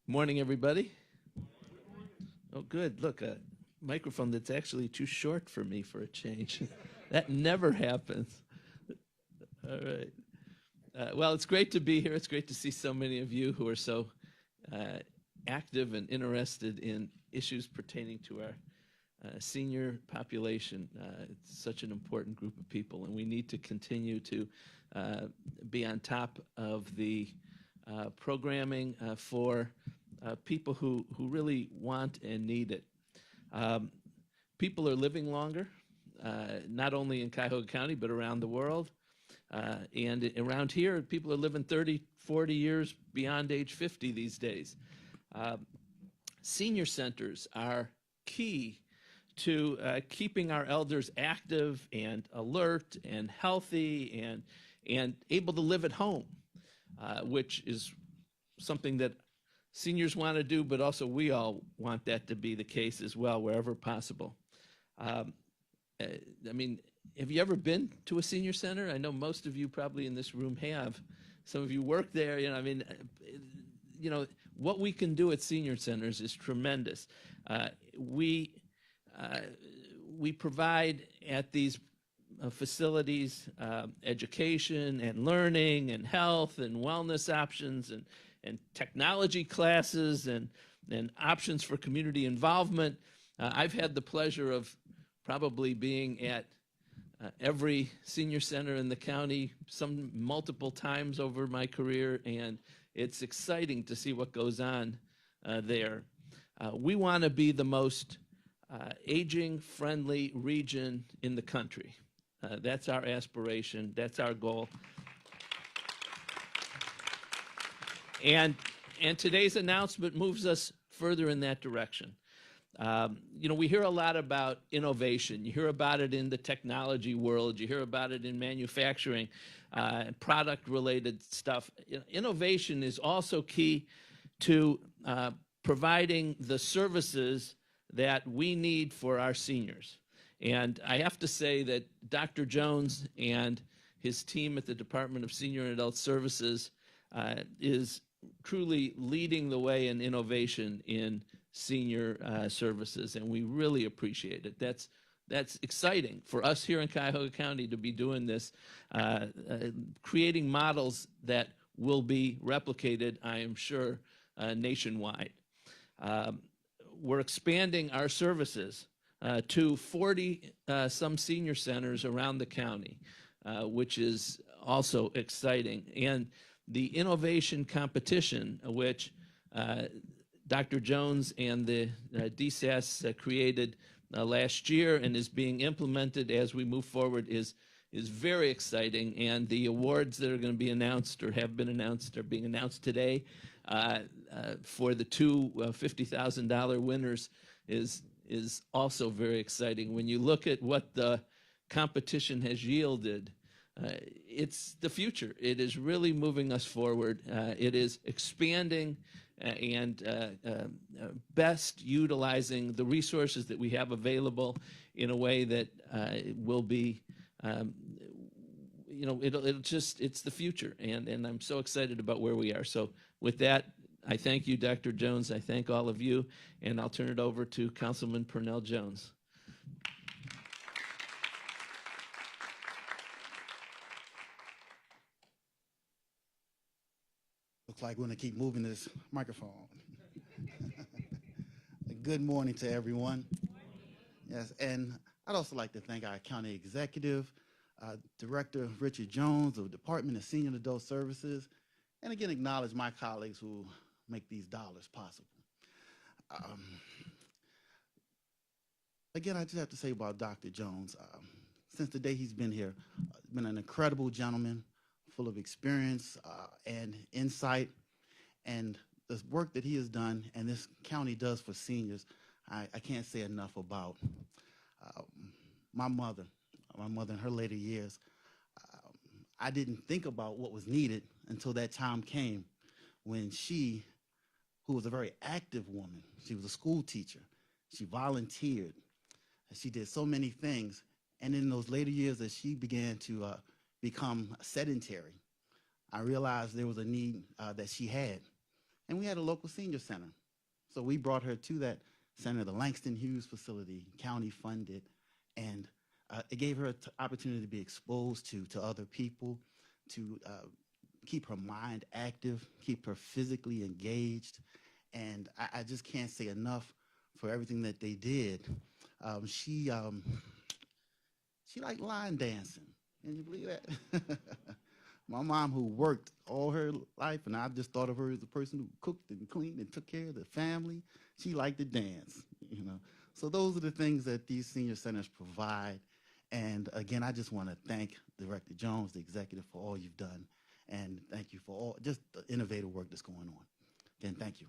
Morning, everybody. Oh, good. Look, a microphone that's actually too short for me for a change. That never happens. All right. Well, it's great to be here. It's great to see so many of you who are so active and interested in issues pertaining to our senior population. It's such an important group of people, and we need to continue to be on top of the programming for people who really want and need it. People are living longer, not only in Cuyahoga County, but around the world. And around here, people are living 30, 40 years beyond age 50 these days. Senior centers are key to keeping our elders active and alert and healthy and able to live at home, which is something that seniors want to do, but also we all want that to be the case as well, wherever possible. I mean, have you ever been to a senior center? I know most of you probably in this room have. Some of you work there. What we can do at senior centers is tremendous. We provide at these facilities education and learning and health and wellness options and technology classes and options for community involvement. I've had the pleasure of probably being at every senior center in the county multiple times over my career, and it's exciting to see what goes on there. We want to be the most aging-friendly region in the country. That's our aspiration. That's our goal. And today's announcement moves us further in that direction. We hear a lot about innovation. You hear about it in the technology world. You hear about it in manufacturing, product-related stuff. Innovation is also key to providing the services that we need for our seniors. And I have to say that Dr. Jones and his team at the Department of Senior and Adult Services is truly leading the way in innovation in senior services, and we really appreciate it. That's exciting for us here in Cuyahoga County to be doing this, creating models that will be replicated, I am sure, nationwide. We're expanding our services to 40 some senior centers around the county, which is also exciting. And the innovation competition, which Dr. Jones and the DSAS created last year and is being implemented as we move forward, is very exciting. And the awards that are going to be announced or have been announced are being announced today for the two $50,000 winners is also very exciting. When you look at what the competition has yielded, it's the future. It is really moving us forward. It is expanding and best utilizing the resources that we have available in a way that will be, it's the future. And I'm so excited about where we are. So with that, I thank you, Dr. Jones. I thank all of you. And I'll turn it over to Councilman Purnell Jones. Looks like we're going to keep moving this microphone. Good morning to everyone. Yes, and I'd also like to thank our county executive, Director Richard Jones of the Department of Senior and Adult Services, and again acknowledge my colleagues who make these dollars possible. Again, I just have to say about Dr. Jones, since the day he's been here, been an incredible gentleman, full of experience and insight, and the work that he has done and this county does for seniors, I can't say enough about. My mother in her later years, I didn't think about what was needed until that time came when she, who was a very active woman, she was a school teacher, she volunteered, she did so many things, and in those later years as she began to become sedentary, I realized there was a need that she had. And we had a local senior center. So we brought her to that center, the Langston Hughes facility, county funded, and it gave her an opportunity to be exposed to other people, to keep her mind active, keep her physically engaged. And I just can't say enough for everything that they did. She liked line dancing. Can you believe that? My mom, who worked all her life, and I just thought of her as a person who cooked and cleaned and took care of the family, she liked to dance, you know. So those are the things that these senior centers provide. And again, I just want to thank Director Jones, the executive, for all you've done. And thank you for all just the innovative work that's going on. Again, thank you.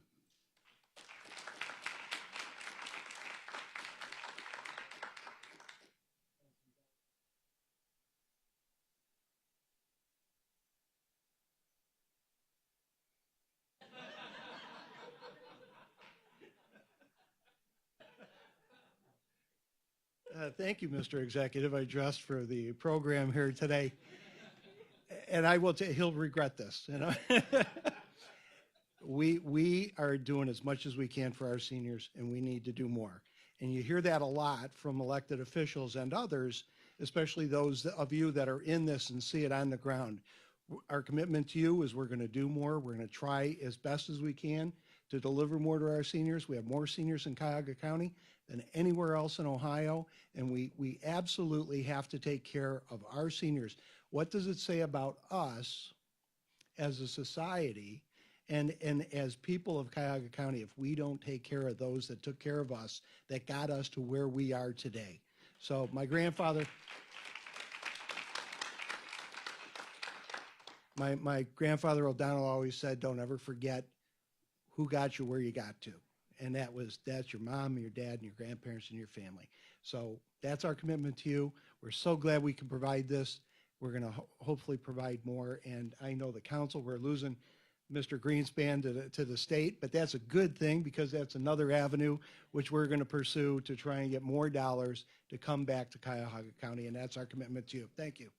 Thank you, Mr. Executive. I dressed for the program here today, and I will tell you, he'll regret this. You know, we are doing as much as we can for our seniors, and we need to do more. And you hear that a lot from elected officials and others, especially those of you that are in this and see it on the ground. Our commitment to you is we're going to do more. We're going to try as best as we can to deliver more to our seniors. We have more seniors in Cuyahoga County than anywhere else in Ohio, and we absolutely have to take care of our seniors. What does it say about us as a society and as people of Cuyahoga County if we don't take care of those that took care of us, that got us to where we are today? So my grandfather, my grandfather O'Donnell always said, don't ever forget who got you where you got to. And that's your mom, your dad, and your grandparents and your family. So that's our commitment to you. We're so glad we can provide this. We're going to hopefully provide more. And I know the council, we're losing Mr. Greenspan to the state, but that's a good thing because that's another avenue which we're going to pursue to try and get more dollars to come back to Cuyahoga County. And that's our commitment to you. Thank you.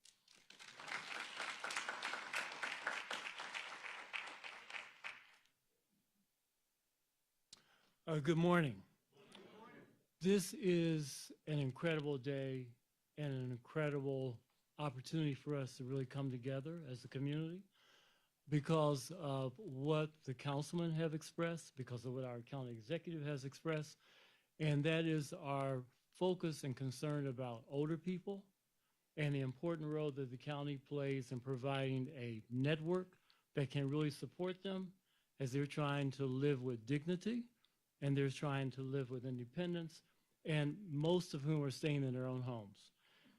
Good morning. This is an incredible day and an incredible opportunity for us to really come together as a community because of what the councilmen have expressed, because of what our county executive has expressed, and that is our focus and concern about older people and the important role that the county plays in providing a network that can really support them as they're trying to live with dignity and they're trying to live with independence, and most of whom are staying in their own homes.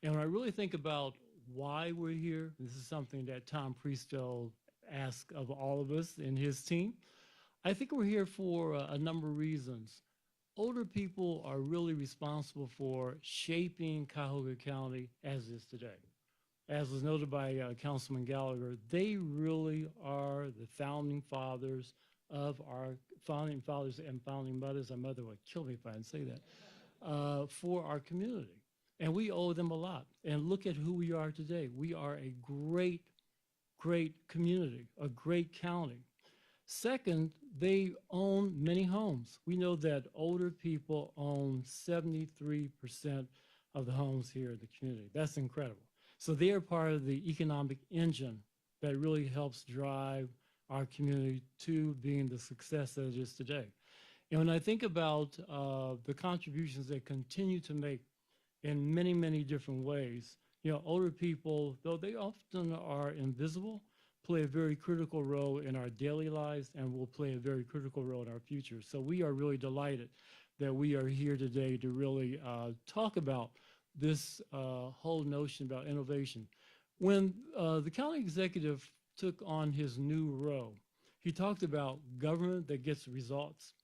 And when I really think about why we're here, this is something that Tom Priestell asked of all of us in his team. I think we're here for a number of reasons. Older people are really responsible for shaping Cuyahoga County as it is today. As was noted by Councilman Gallagher, they really are the founding fathers of our founding fathers and founding mothers. My mother would kill me if I didn't say that, for our community. And we owe them a lot. And look at who we are today. We are a great, great community, a great county. Second, they own many homes. We know that older people own 73% of the homes here in the community. That's incredible. So they are part of the economic engine that really helps drive our community to being the success that it is today. And when I think about the contributions they continue to make in many, many different ways, you know, older people, though they often are invisible, play a very critical role in our daily lives and will play a very critical role in our future. So we are really delighted that we are here today to really talk about this whole notion about innovation. When the county executive took on his new role, he talked about government that gets results.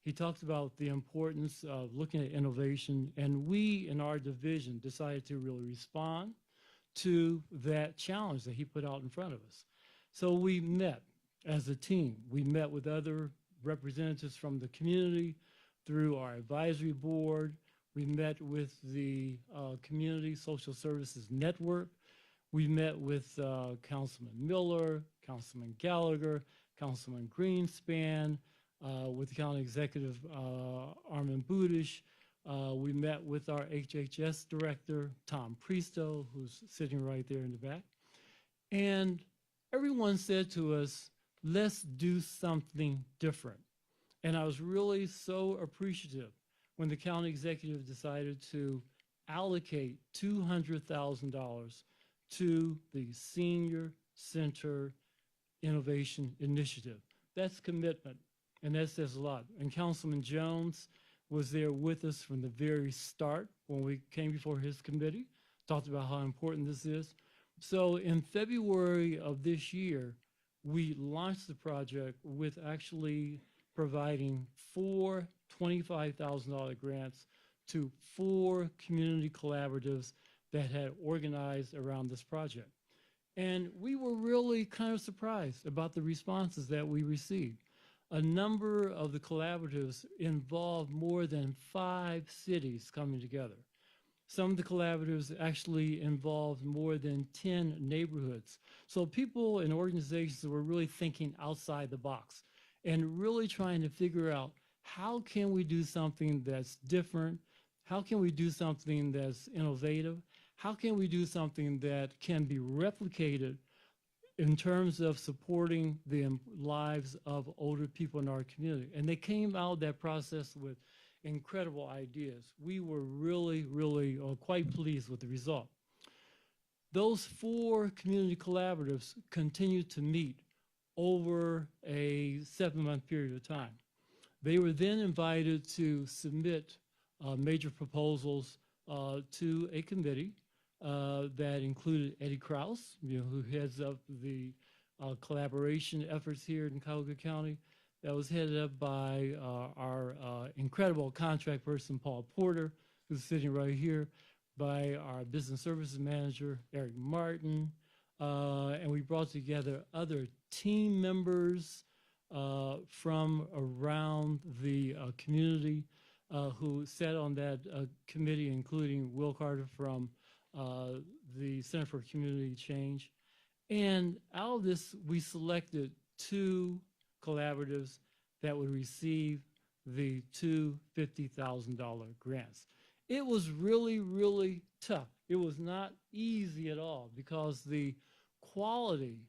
He talked about the importance of looking at innovation, and we in our division decided to really respond to that challenge that he put out in front of us. So we met as a team. We met with other representatives from the community through our advisory board. We met with the Community Social Services Network. We met with Councilman Miller, Councilman Gallagher, Councilman Greenspan, with the county executive, Armin Budish. We met with our HHS director, Tom Presto, who's sitting right there in the back. And everyone said to us, let's do something different. And I was really so appreciative when the county executive decided to allocate $200,000 to the Senior Center Innovation Initiative. That's commitment, and that says a lot. And Councilman Jones was there with us from the very start when we came before his committee, talked about how important this is. So in February of this year, we launched the project with actually providing 4 $25,000 grants to 4 community collaboratives that had organized around this project. And we were really kind of surprised about the responses that we received. A number of the collaboratives involved more than 5 cities coming together. Some of the collaboratives actually involved more than 10 neighborhoods. So people and organizations were really thinking outside the box and really trying to figure out, how can we do something that's different? How can we do something that's innovative? How can we do something that can be replicated in terms of supporting the lives of older people in our community? And they came out of that process with incredible ideas. We were really, really quite pleased with the result. Those 4 community collaboratives continued to meet over a 7-month period of time. They were then invited to submit major proposals to a committee that included Eddie Krause, who heads up the collaboration efforts here in Cuyahoga County. That was headed up by our incredible contract person, Paul Porter, who's sitting right here, by our business services manager, Eric Martin, and we brought together other team members from around the community who sat on that committee, including Will Carter from the Center for Community Change. And out of this, we selected 2 collaboratives that would receive the 2 $50,000 grants. It was really, really tough. It was not easy at all because the quality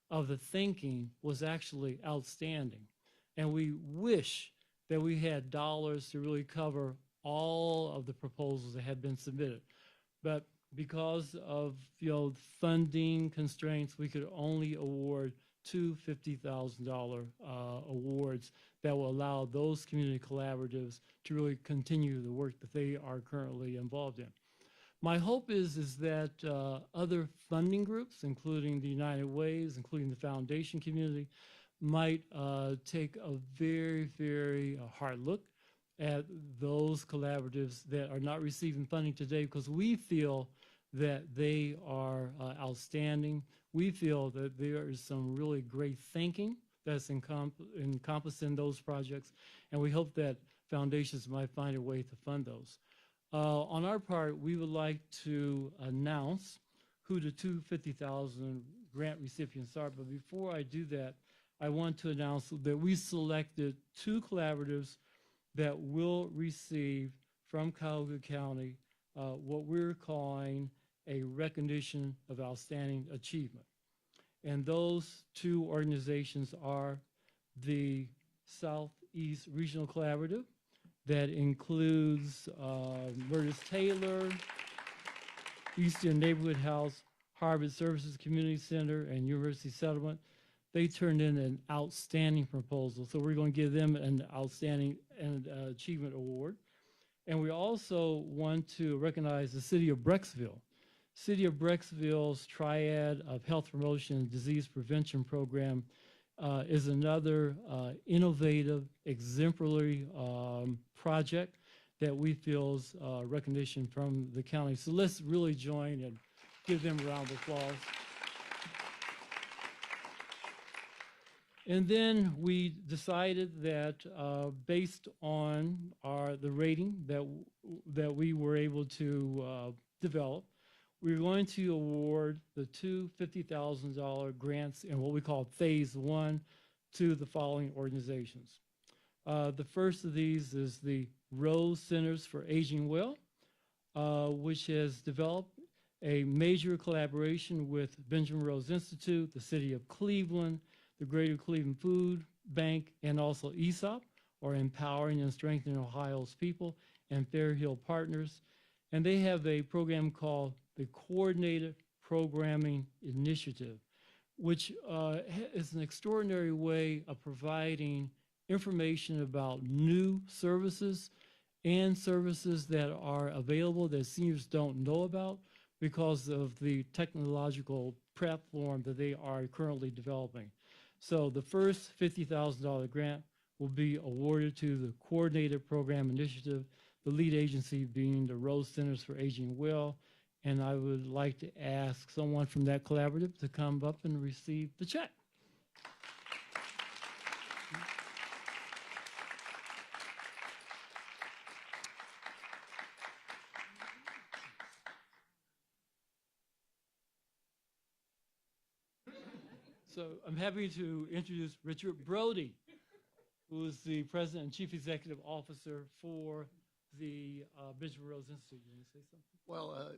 of the thinking was actually outstanding. And we wish that we had dollars to really cover all of the proposals that had been submitted. But because of funding constraints, we could only award 2 $50,000 awards that will allow those community collaboratives to really continue the work that they are currently involved in. My hope is that other funding groups, including the United Ways, including the foundation community, might take a very, very hard look at those collaboratives that are not receiving funding today, because we feel that they are outstanding. We feel that there is some really great thinking that's encompassed in those projects, and we hope that foundations might find a way to fund those. On our part, we would like to announce who the 2 $50,000 grant recipients are, but before I do that, I want to announce that we selected 2 collaboratives that will receive from Cuyahoga County what we're calling a recognition of outstanding achievement. And those 2 organizations are the Southeast Regional Collaborative, that includes Murtis Taylor, Eastern Neighborhood House, Harvard Services Community Center, and University Settlement. They turned in an outstanding proposal, so we're going to give them an outstanding achievement award. And we also want to recognize the City of Brecksville. City of Brecksville's triad of health promotion and disease prevention program is another innovative, exemplary project that we feel is recognition from the county. So let's really join and give them a round of applause. And then we decided that based on the rating that we were able to develop, we're going to award the 2 $50,000 grants in what we call Phase 1 to the following organizations. The first of these is the Rose Centers for Aging Well, which has developed a major collaboration with Benjamin Rose Institute, the City of Cleveland, the Greater Cleveland Food Bank, and also ESOP, or Empowering and Strengthening Ohio's People, and Fair Hill Partners. And they have a program called the Coordinated Programming Initiative, which is an extraordinary way of providing information about new services and services that are available that seniors don't know about because of the technological platform that they are currently developing. So the first $50,000 grant will be awarded to the Coordinated Program Initiative, the lead agency being the Rose Centers for Aging Well. And I would like to ask someone from that collaborative to come up and receive the check. So I'm happy to introduce Richard Brody, who is the President and Chief Executive Officer for the Benjamin Rose Institute. You want to say something? Well,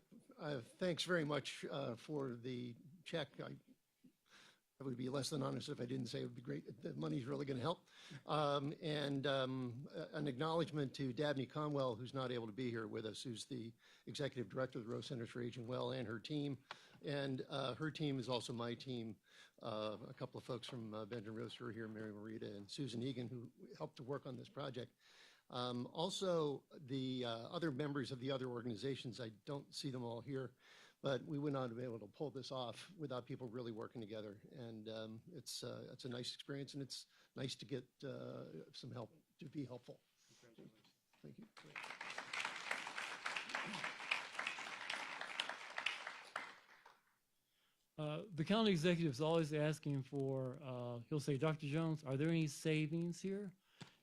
thanks very much for the check. I would be less than honest if I didn't say it would be great. The money's really going to help. And an acknowledgement to Dabney Conwell, who's not able to be here with us, who's the Executive Director of the Rose Centers for Aging Well, and her team. And her team is also my team. A couple of folks from Benjamin Rose who are here, Mary Marita and Susan Egan, who helped to work on this project. Also, the other members of the other organizations, I don't see them all here, but we would not have been able to pull this off without people really working together. And it's a nice experience, and it's nice to get some help, to be helpful. Thank you. The county executive is always asking for, he'll say, Dr. Jones, are there any savings here?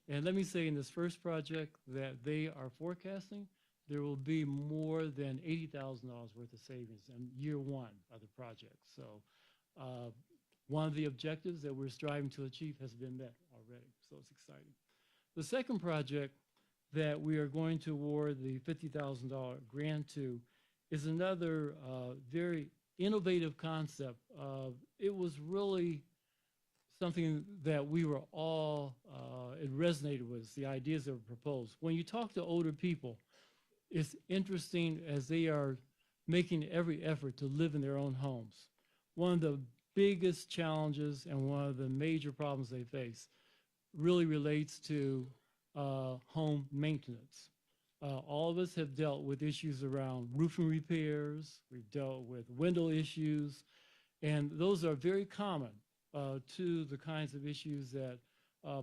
And let me say in this first project that they are forecasting, there will be more than $80,000 worth of savings in year one of the project. So one of the objectives that we're striving to achieve has been met already, so it's exciting. The second project that we are going to award the $50,000 grant to is another very innovative concept. It was really something that we were all, it resonated with us, the ideas that were proposed. When you talk to older people, it's interesting as they are making every effort to live in their own homes. One of the biggest challenges and one of the major problems they face really relates to home maintenance. All of us have dealt with issues around roofing repairs. We've dealt with window issues, and those are very common to the kinds of issues that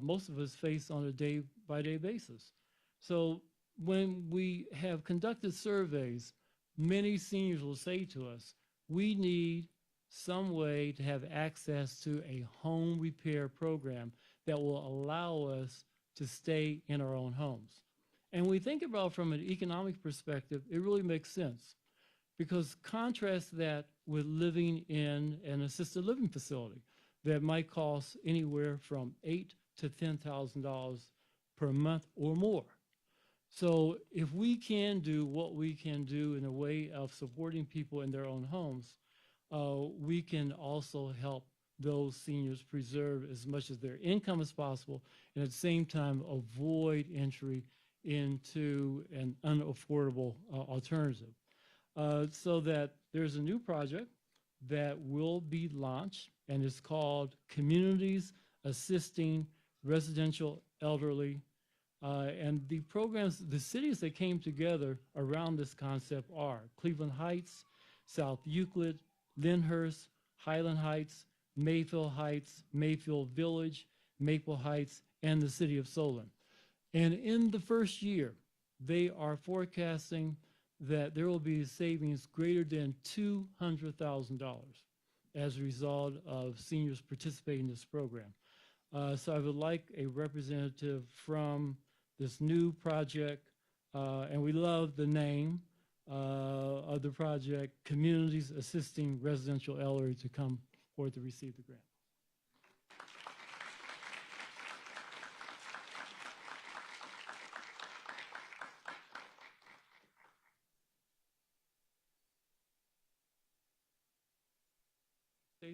most of us face on a day-by-day basis. So when we have conducted surveys, many seniors will say to us, we need some way to have access to a home repair program that will allow us to stay in our own homes. And we think about from an economic perspective, it really makes sense, because contrast that with living in an assisted living facility that might cost anywhere from $8,000 to $10,000 per month or more. So if we can do what we can do in a way of supporting people in their own homes, we can also help those seniors preserve as much of their income as possible, and at the same time avoid entry into an unaffordable alternative. So that there's a new project that will be launched, and it's called Communities Assisting Residential Elderly. And the programs, the cities that came together around this concept are Cleveland Heights, South Euclid, Lyndhurst, Highland Heights, Mayfield Heights, Mayfield Village, Maple Heights, and the city of Solon. And in the first year, they are forecasting that there will be savings greater than $200,000 as a result of seniors participating in this program. So I would like a representative from this new project, and we love the name of the project, Communities Assisting Residential Elderly, to come forward to receive the grant.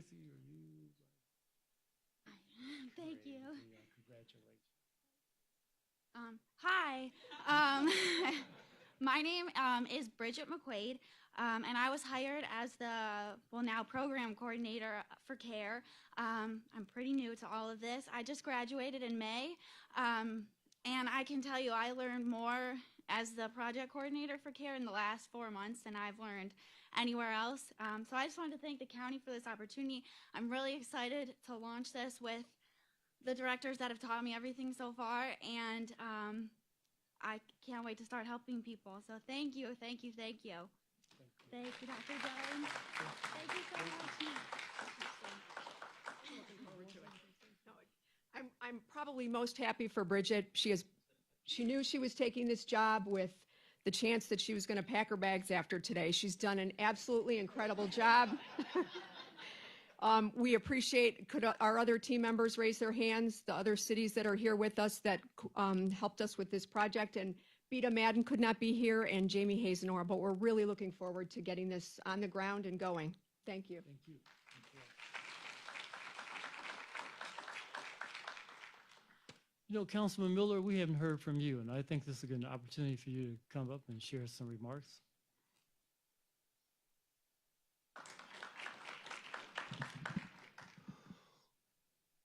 Tracy, are you? Thank you. Congratulations. Hi. My name is Bridget McQuaid, and I was hired as the, well, now program coordinator for CARE. I'm pretty new to all of this. I just graduated in May, and I can tell you I learned more as the project coordinator for CARE in the last 4 months than I've learned anywhere else. So I just wanted to thank the county for this opportunity. I'm really excited to launch this with the directors that have taught me everything so far, and I can't wait to start helping people. So thank you, thank you, thank you. Thank you, Dr. Jones. Thank you so much. I'm probably most happy for Bridget. She knew she was taking this job with the chance that she was going to pack her bags after today. She's done an absolutely incredible job. We appreciate, could our other team members raise their hands, the other cities that are here with us that helped us with this project. And Beta Madden could not be here, and Jamie Hazenor, but we're really looking forward to getting this on the ground and going. Thank you. Thank you. You know, Councilman Miller, we haven't heard from you, and I think this is a good opportunity for you to come up and share some remarks.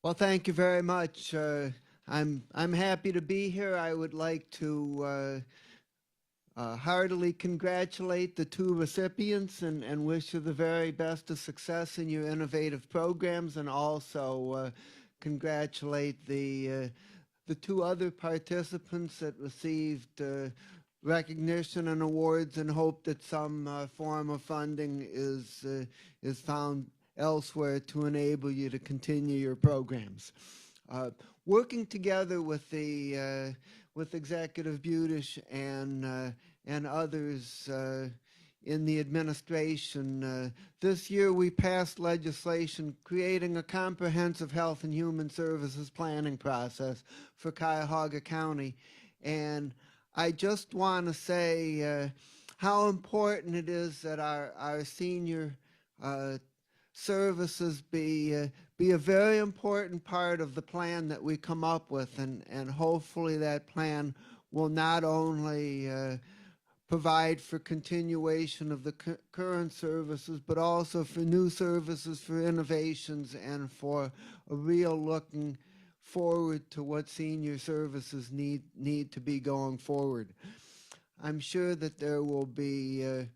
Well, thank you very much. I'm happy to be here. I would like to heartily congratulate the two recipients and wish you the very best of success in your innovative programs, and also congratulate the two other participants that received recognition and awards, and hope that some form of funding is found elsewhere to enable you to continue your programs. Working together with the with Executive Budish and others in the administration, this year we passed legislation creating a comprehensive health and human services planning process for Cuyahoga County, and I just want to say how important it is that our senior services be a very important part of the plan that we come up with, and hopefully that plan will not only provide for continuation of the current services, but also for new services, for innovations, and for a real looking forward to what senior services need to be going forward. I'm sure that there will be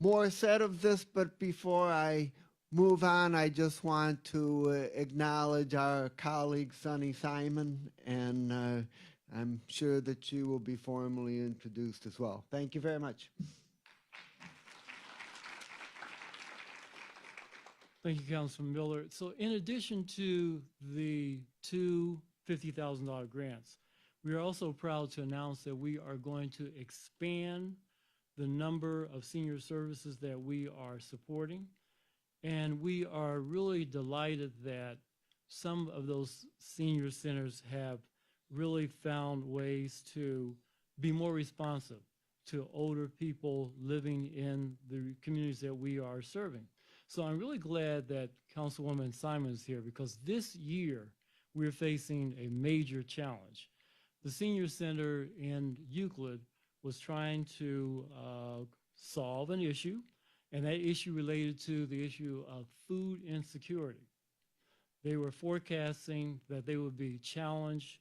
more said of this, but before I move on, I just want to acknowledge our colleague Sonny Simon, and I'm sure that you will be formally introduced as well. Thank you very much. Thank you, Councilman Miller. So in addition to the two $50,000 grants, we are also proud to announce that we are going to expand the number of senior services that we are supporting. And we are really delighted that some of those senior centers have really found ways to be more responsive to older people living in the communities that we are serving. So I'm really glad that Councilwoman Simon is here, because this year we're facing a major challenge. The senior center in Euclid was trying to solve an issue, and that issue related to the issue of food insecurity. They were forecasting that they would be challenged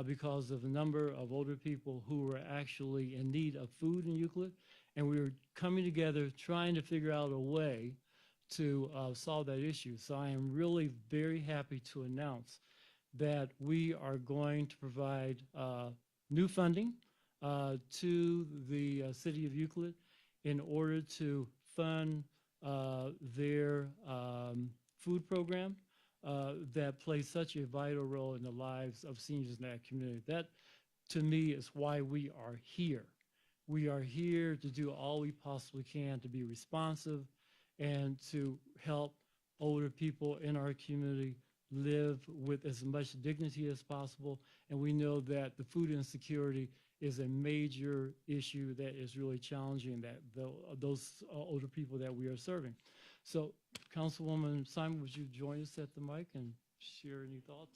because of the number of older people who were actually in need of food in Euclid, and we were coming together trying to figure out a way to solve that issue. So I am really very happy to announce that we are going to provide new funding to the city of Euclid in order to fund their food program that plays such a vital role in the lives of seniors in that community. That, to me, is why we are here. We are here to do all we possibly can to be responsive and to help older people in our community live with as much dignity as possible. And we know that the food insecurity is a major issue that is really challenging those older people that we are serving. So, Councilwoman Simon, would you join us at the mic and share any thoughts?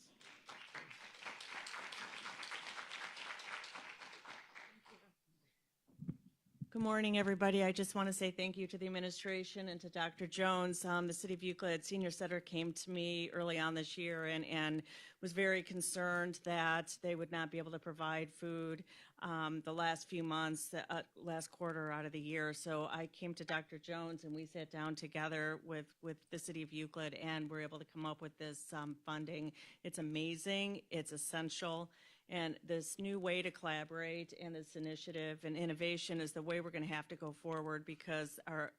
Good morning, everybody. I just want to say thank you to the administration and to Dr. Jones. The City of Euclid Senior Center came to me early on this year and was very concerned that they would not be able to provide food the last few months, last quarter out of the year. So I came to Dr. Jones and we sat down together with the City of Euclid and were able to come up with this funding. It's amazing. It's essential. And this new way to collaborate and this initiative and innovation is the way we're going to have to go forward because our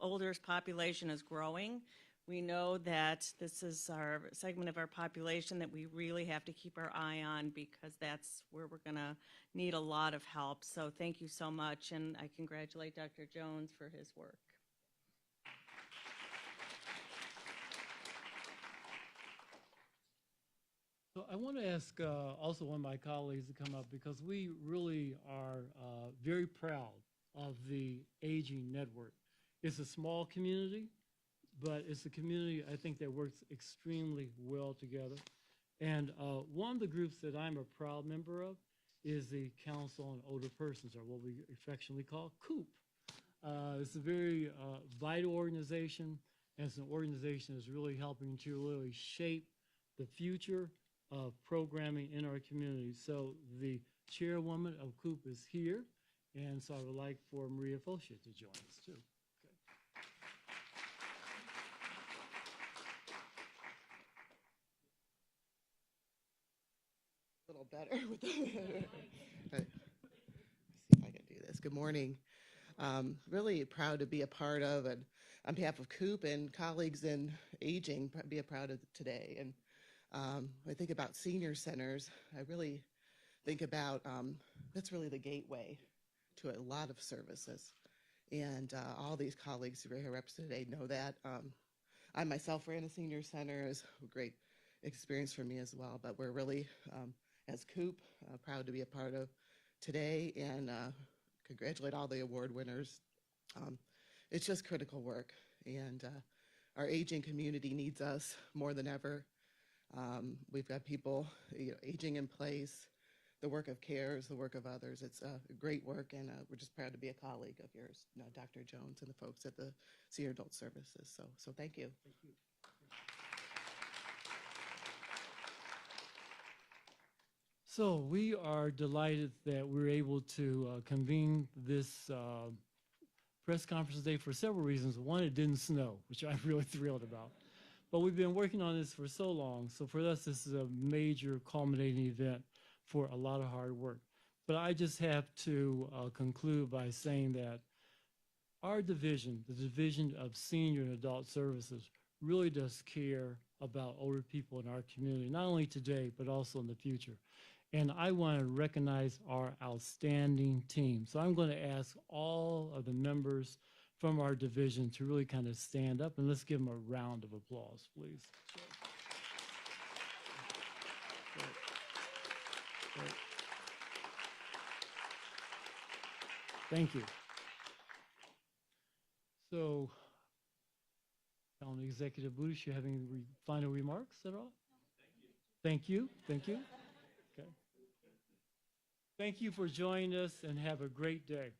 older population is growing. We know that this is our segment of our population that we really have to keep our eye on because that's where we're going to need a lot of help. So thank you so much, and I congratulate Dr. Jones for his work. So I want to ask also one of my colleagues to come up because we really are very proud of the Aging Network. It's a small community, but it's a community I think that works extremely well together. And one of the groups that I'm a proud member of is the Council on Older Persons, or what we affectionately call COOP. It's a very vital organization, and it's an organization that's really helping to really shape the future of programming in our community. So the chairwoman of COOP is here, and so I would like for Maria Fosha to join us too. A little better with let's see if I can do this. Good morning. Really proud to be a part of, and on behalf of COOP and colleagues in aging, be a proud of today. And I think about senior centers. I really think about that's really the gateway to a lot of services. And all these colleagues who are here represented today know that. I myself ran a senior center. It was a great experience for me as well. But we're really, as COOP, proud to be a part of today and congratulate all the award winners. It's just critical work. And our aging community needs us more than ever. We've got people aging in place. The work of CARES, the work of others. It's great work, and we're just proud to be a colleague of yours, Dr. Jones and the folks at the Senior Adult Services. So thank you. Thank you. So we are delighted that we're able to convene this press conference today for several reasons. One, it didn't snow, which I'm really thrilled about. But we've been working on this for so long. So for us, this is a major culminating event for a lot of hard work. But I just have to conclude by saying that our division, the Division of Senior and Adult Services, really does care about older people in our community, not only today, but also in the future. And I want to recognize our outstanding team. So I'm going to ask all of the members from our division to really kind of stand up, and let's give them a round of applause, please. Great. Thank you. So, Executive Budish, you have any final remarks at all? Thank you. Thank you. Okay. Thank you for joining us, and have a great day.